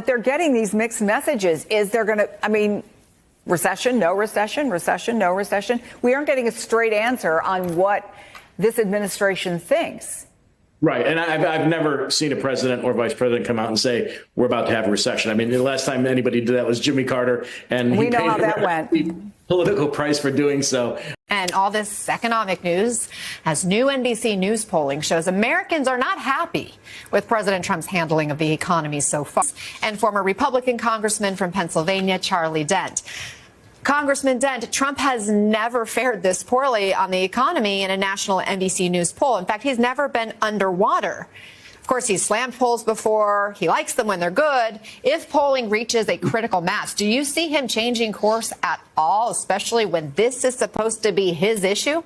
They're getting these mixed messages. Is there going to, I mean, recession, no recession, recession, no recession? We aren't getting a straight answer on what this administration thinks. Right. And I've never seen a president or vice president come out and say we're about to have a recession. I mean, the last time anybody did that was Jimmy Carter. And we know how that went. Political price for doing so. And all this economic news as new NBC News polling shows Americans are not happy with President Trump's handling of the economy so far. And former Republican Congressman from Pennsylvania, Charlie Dent. Congressman Dent, Trump has never fared this poorly on the economy in a national NBC News poll. In fact, he's never been underwater. Of course, he's slammed polls before. He likes them when they're good. If polling reaches a critical mass, do you see him changing course at all, especially when this is supposed to be his issue?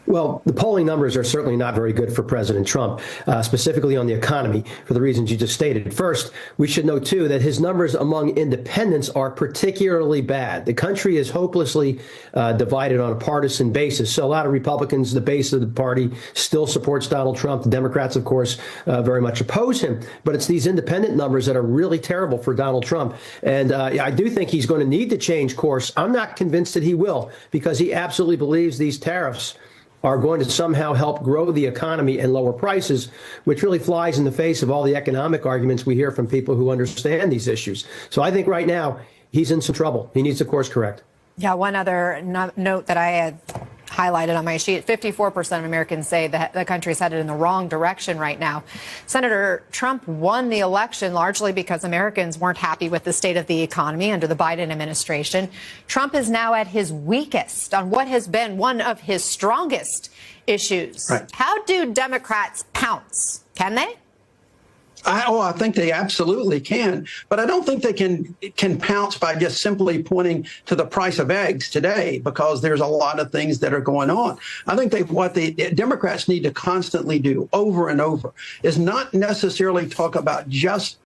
Well, the polling numbers are certainly not very good for President Trump, specifically on the economy, for the reasons you just stated. First, we should note, too, that his numbers among independents are particularly bad. The country is hopelessly divided on a partisan basis. So a lot of Republicans, the base of the party, still supports Donald Trump. The Democrats, of course, very much oppose him. But it's these independent numbers that are really terrible for Donald Trump. And I do think he's going to need to change course. I'm not convinced that he will, because he absolutely believes these tariffs are going to somehow help grow the economy and lower prices, which really flies in the face of all the economic arguments we hear from people who understand these issues. So I think right now he's in some trouble. He needs to course correct. Yeah, one other note that I had highlighted on my sheet, 54% of Americans say that the country's headed in the wrong direction right now. Senator Trump won the election largely because Americans weren't happy with the state of the economy under the Biden administration. Trump is now at his weakest on what has been one of his strongest issues. Right. How do Democrats pounce? Can they? I think they absolutely can, but I don't think they can pounce by just simply pointing to the price of eggs today, because there's a lot of things that are going on. I think what the Democrats need to constantly do over and over is not necessarily talk about just